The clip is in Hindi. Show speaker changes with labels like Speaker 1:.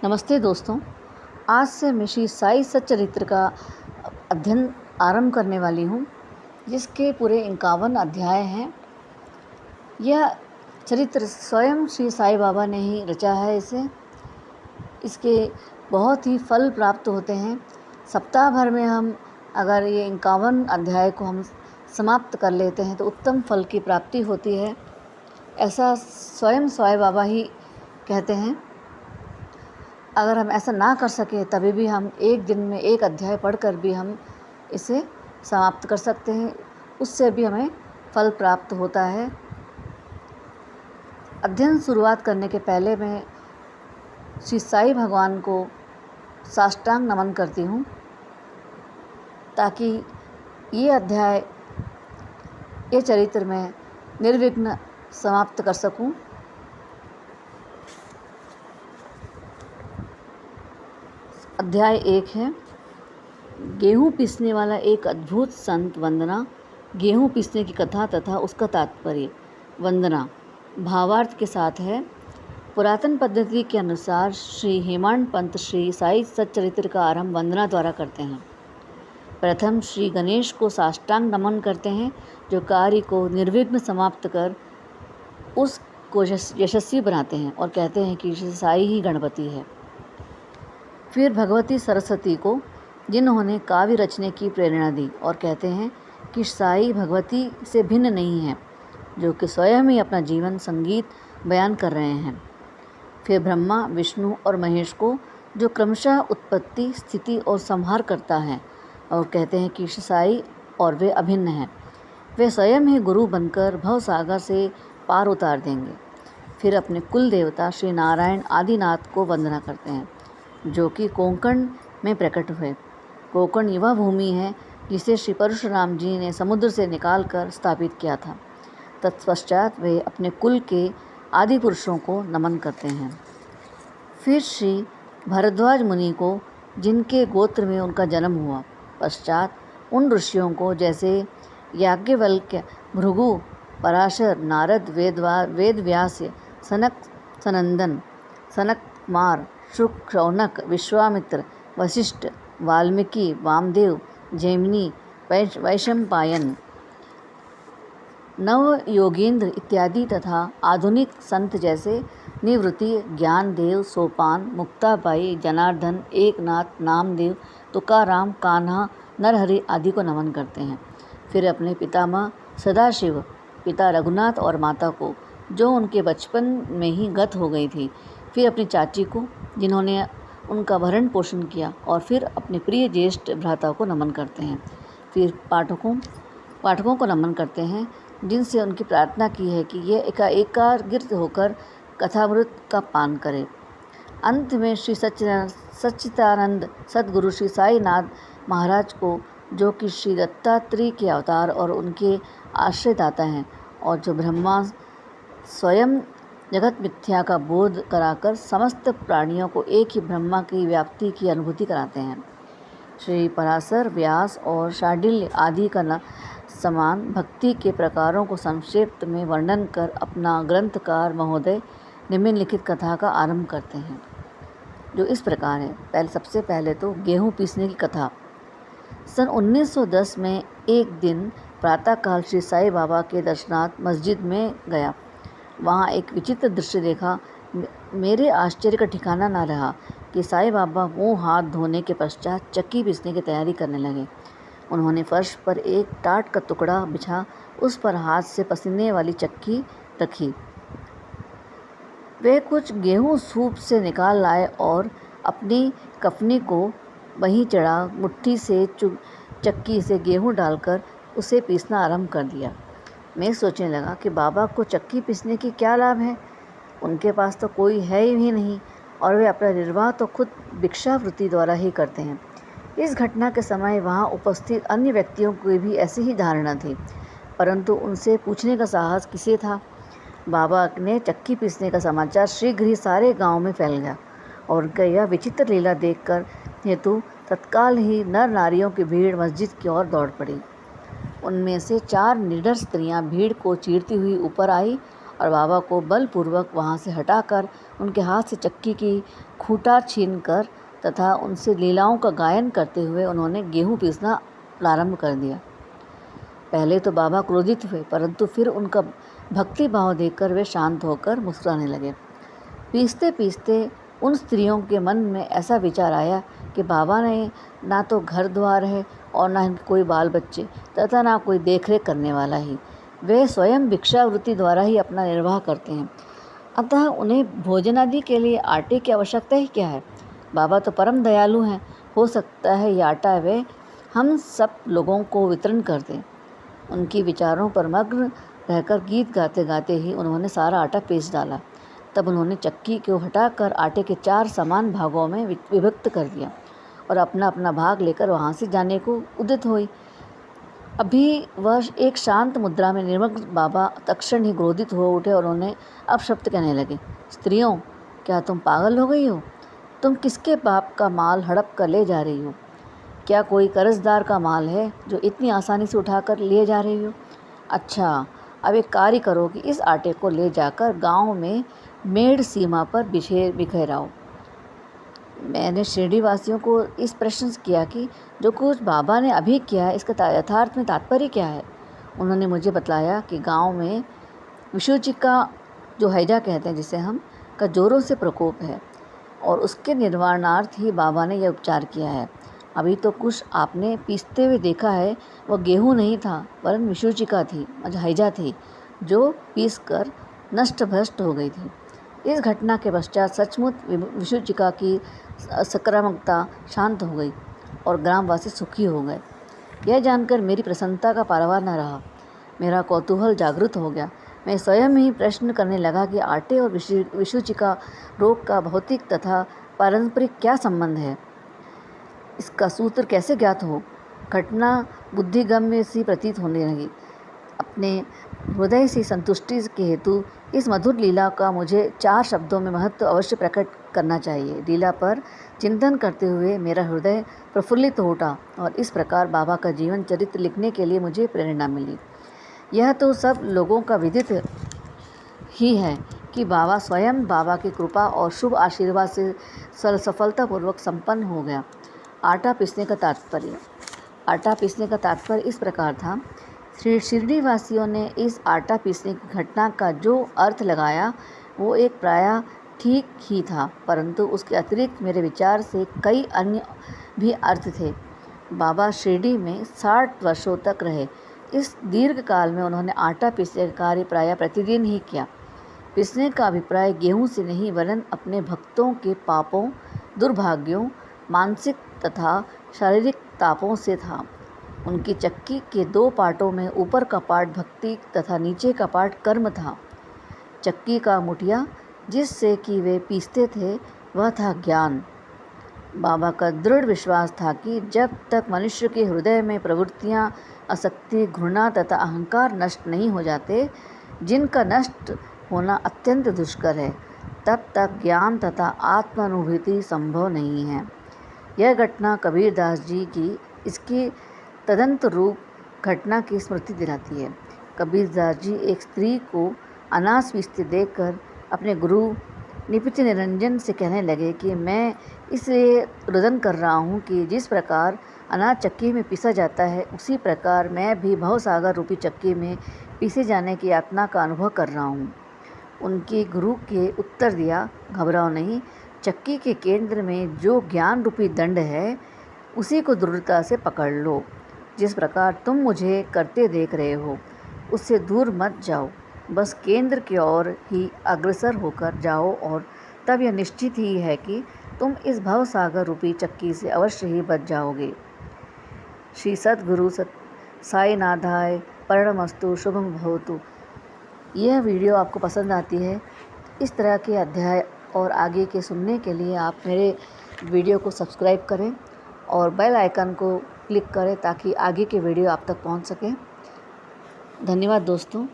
Speaker 1: नमस्ते दोस्तों। आज से मैं श्री साई सच्चरित्र का अध्ययन आरंभ करने वाली हूँ, जिसके पूरे 51 अध्याय हैं। यह चरित्र स्वयं श्री साई बाबा ने ही रचा है। इसके बहुत ही फल प्राप्त होते हैं। सप्ताह भर में हम अगर ये 51 अध्याय को हम समाप्त कर लेते हैं तो उत्तम फल की प्राप्ति होती है, ऐसा स्वयं साई बाबा ही कहते हैं। अगर हम ऐसा ना कर सके तभी भी हम एक दिन में एक अध्याय पढ़कर भी हम इसे समाप्त कर सकते हैं, उससे भी हमें फल प्राप्त होता है। अध्ययन शुरुआत करने के पहले मैं श्री साई भगवान को साष्टांग नमन करती हूँ, ताकि ये अध्याय, ये चरित्र मैं निर्विघ्न समाप्त कर सकूँ। अध्याय 1 है, गेहूँ पीसने वाला एक अद्भुत संत। वंदना। गेहूँ पीसने की कथा तथा उसका तात्पर्य। वंदना भावार्थ के साथ है। पुरातन पद्धति के अनुसार श्री हेमांड पंत श्री साई सच्चरित्र का आरंभ वंदना द्वारा करते हैं। प्रथम श्री गणेश को साष्टांग नमन करते हैं, जो कार्य को निर्विघ्न समाप्त कर उसको यशस्वी बनाते हैं, और कहते हैं कि श्री साई ही गणपति है। फिर भगवती सरस्वती को, जिन्होंने काव्य रचने की प्रेरणा दी, और कहते हैं कि साई भगवती से भिन्न नहीं है, जो कि स्वयं ही अपना जीवन संगीत बयान कर रहे हैं। फिर ब्रह्मा, विष्णु और महेश को, जो क्रमशः उत्पत्ति, स्थिति और संहार करता है, और कहते हैं कि साई और वे अभिन्न हैं। वे स्वयं ही गुरु बनकर भवसागर से पार उतार देंगे। फिर अपने कुल देवता श्री नारायण आदिनाथ को वंदना करते हैं, जो कि कोंकण में प्रकट हुए। कोंकण युवा भूमि है, जिसे श्री परशुराम जी ने समुद्र से निकालकर स्थापित किया था। तत्पश्चात वे अपने कुल के आदि पुरुषों को नमन करते हैं। फिर श्री भरद्वाज मुनि को, जिनके गोत्र में उनका जन्म हुआ। पश्चात उन ऋषियों को, जैसे याज्ञवल्क्य, भृगु, पराशर, नारद, वेदव्यास, सनक सनंदन, सनक कुमार, शुक, शौनक, विश्वामित्र, वशिष्ठ, वाल्मीकि, वामदेव, जैमिनी, वैशंपायन, नव योगेंद्र इत्यादि, तथा आधुनिक संत जैसे निवृत्ति, ज्ञानदेव, सोपान, मुक्ताबाई, जनार्दन, एकनाथ, नामदेव, तुकाराम, कान्हा, नरहरि आदि को नमन करते हैं। फिर अपने पितामह सदाशिव, पिता रघुनाथ और माता को, जो उनके बचपन में ही गत हो गई थी। फिर अपनी चाची को, जिन्होंने उनका भरण पोषण किया, और फिर अपने प्रिय ज्येष्ठ भ्राता को नमन करते हैं। फिर पाठकों को नमन करते हैं, जिनसे उनकी प्रार्थना की है कि ये एकाग्र होकर कथामृत का पान करें। अंत में श्री सच्चिदानंद सद्गुरु श्री साईनाथ महाराज को, जो कि श्री दत्तात्रेय के अवतार और उनके आश्रयदाता हैं, और जो ब्रह्मा स्वयं जगत मिथ्या का बोध कराकर समस्त प्राणियों को एक ही ब्रह्मा की व्याप्ति की अनुभूति कराते हैं। श्री पराशर, व्यास और शांडिल्य आदि का समान भक्ति के प्रकारों को संक्षेप में वर्णन कर अपना ग्रंथकार महोदय निम्नलिखित कथा का आरंभ करते हैं, जो इस प्रकार है। सबसे पहले तो गेहूँ पीसने की कथा। सन 1910 में एक दिन प्रातःकाल श्री साई बाबा के दर्शनार्थ मस्जिद में गया। वहाँ एक विचित्र दृश्य देखा। मेरे आश्चर्य का ठिकाना न रहा कि साई बाबा मुँह हाथ धोने के पश्चात चक्की पीसने की तैयारी करने लगे। उन्होंने फर्श पर एक टाट का टुकड़ा बिछा उस पर हाथ से पसीने वाली चक्की रखी। वे कुछ गेहूँ सूप से निकाल लाए और अपनी कफनी को वहीं चढ़ा मुट्ठी से चक्की से गेहूँ डालकर उसे पीसना आरंभ कर दिया। मैं सोचने लगा कि बाबा को चक्की पीसने की क्या लाभ है। उनके पास तो कोई है ही नहीं, और वे अपना निर्वाह तो खुद भिक्षावृत्ति द्वारा ही करते हैं। इस घटना के समय वहाँ उपस्थित अन्य व्यक्तियों की भी ऐसी ही धारणा थी, परंतु उनसे पूछने का साहस किसे था। बाबा ने चक्की पीसने का समाचार शीघ्र ही सारे गांव में फैल गया, और उनका यह विचित्र लीला देखकर हेतु तत्काल ही नर नारियों की भीड़ मस्जिद की ओर दौड़ पड़ी। उनमें से 4 निडर स्त्रियां भीड़ को चीरती हुई ऊपर आई और बाबा को बलपूर्वक वहाँ से हटाकर उनके हाथ से चक्की की खूंटा छीनकर तथा उनसे लीलाओं का गायन करते हुए उन्होंने गेहूँ पीसना प्रारंभ कर दिया। पहले तो बाबा क्रोधित हुए, परंतु फिर उनका भक्ति भाव देखकर वे शांत होकर मुस्कुराने लगे। पीसते पीसते उन स्त्रियों के मन में ऐसा विचार आया कि बाबा ने ना तो घर द्वार है और ना कोई बाल बच्चे तथा ना कोई देखरेख करने वाला ही, वे स्वयं भिक्षावृत्ति द्वारा ही अपना निर्वाह करते हैं, अतः उन्हें भोजन आदि के लिए आटे की आवश्यकता ही क्या है। बाबा तो परम दयालु हैं, हो सकता है ये आटा वे हम सब लोगों को वितरण कर दें। उनकी विचारों पर मग्न रहकर गीत गाते गाते ही उन्होंने सारा आटा पीस डाला। तब उन्होंने चक्की को हटाकर आटे के 4 समान भागों में विभक्त कर दिया और अपना अपना भाग लेकर वहाँ से जाने को उद्यत हुई। अभी वह एक शांत मुद्रा में निर्मग्न बाबा तत्क्षण ही क्रोधित हो उठे और उन्हें अपशब्द कहने लगे। स्त्रियों, क्या तुम पागल हो गई हो? तुम किसके बाप का माल हड़प कर ले जा रही हो? क्या कोई कर्जदार का माल है जो इतनी आसानी से उठाकर लिए जा रही हो? अच्छा, अब एक कार्य करो कि इस आटे को ले जाकर गांव में मेड़ सीमा पर बिखेराओ। मैंने शिरडी वासियों को इस प्रश्न किया कि जो कुछ बाबा ने अभी किया है इसका यथार्थ में तात्पर्य क्या है। उन्होंने मुझे बतलाया कि गांव में विशुचिका, जो हैजा कहते हैं जिसे हम, का जोरों से प्रकोप है और उसके निवारणार्थ ही बाबा ने यह उपचार किया है। अभी तो कुछ आपने पीसते हुए देखा है, वह गेहूँ नहीं था वरन विशुचिका थी, हैजा थी, जो पीस कर नष्ट भ्रष्ट हो गई थी। इस घटना के पश्चात सचमुच विशुचिका की सकारात्मकता शांत हो गई और ग्रामवासी सुखी हो गए। यह जानकर मेरी प्रसन्नता का पारावार न रहा। मेरा कौतूहल जागृत हो गया। मैं स्वयं ही प्रश्न करने लगा कि आटे और विशुचिका रोग का भौतिक तथा पारंपरिक क्या संबंध है, इसका सूत्र कैसे ज्ञात हो। घटना बुद्धिगम्य सी प्रतीत होने लगी। अपने हृदय से संतुष्टि के हेतु इस मधुर लीला का मुझे 4 शब्दों में महत्व अवश्य प्रकट करना चाहिए। लीला पर चिंतन करते हुए मेरा हृदय प्रफुल्लित हो उठा और इस प्रकार बाबा का जीवन चरित्र लिखने के लिए मुझे प्रेरणा मिली। यह तो सब लोगों का विदित ही है कि बाबा स्वयं बाबा की कृपा और शुभ आशीर्वाद से सफलतापूर्वक संपन्न हो गया। आटा पीसने का तात्पर्य इस प्रकार था। शिरडी वासियों ने इस आटा पीसने की घटना का जो अर्थ लगाया वो एक प्रायः ठीक ही था, परंतु उसके अतिरिक्त मेरे विचार से कई अन्य भी अर्थ थे। बाबा शिरडी में 60 वर्षों तक रहे। इस दीर्घ काल में उन्होंने आटा पीसने का कार्य प्रायः प्रतिदिन ही किया। पीसने का अभिप्राय गेहूं से नहीं वरन अपने भक्तों के पापों, दुर्भाग्यों, मानसिक तथा शारीरिक तापों से था। उनकी चक्की के 2 पार्टों में ऊपर का पार्ट भक्ति तथा नीचे का पार्ट कर्म था। चक्की का मुठिया जिससे कि वे पीसते थे वह था ज्ञान। बाबा का दृढ़ विश्वास था कि जब तक मनुष्य के हृदय में प्रवृत्तियां, आसक्ति, घृणा तथा अहंकार नष्ट नहीं हो जाते, जिनका नष्ट होना अत्यंत दुष्कर है, तब तक ज्ञान तथा आत्मानुभूति संभव नहीं है। यह घटना कबीर दास जी की इसकी तदंत रूप घटना की स्मृति दिलाती है। कबीर दास जी एक स्त्री को अनाज पीसते देखकर अपने गुरु निपित निरंजन से कहने लगे कि मैं इसलिए रुदन कर रहा हूँ कि जिस प्रकार अनाज चक्की में पीसा जाता है उसी प्रकार मैं भी भवसागर रूपी चक्की में पीसे जाने की यातना का अनुभव कर रहा हूँ। उनके गुरु के उत्तर दिया, घबराओ नहीं, चक्की के केंद्र में जो ज्ञान रूपी दंड है उसी को दृढ़ता से पकड़ लो। जिस प्रकार तुम मुझे करते देख रहे हो उससे दूर मत जाओ, बस केंद्र की ओर ही अग्रसर होकर जाओ और तब यह निश्चित ही है कि तुम इस भवसागर रूपी चक्की से अवश्य ही बच जाओगे। श्री सद्गुरु साईनाथाय प्रणमस्तु, शुभम भवतु। यह वीडियो आपको पसंद आती है, इस तरह के अध्याय और आगे के सुनने के लिए आप मेरे वीडियो को सब्सक्राइब करें और बेल आइकन को क्लिक करें ताकि आगे के वीडियो आप तक पहुंच सकें। धन्यवाद दोस्तों।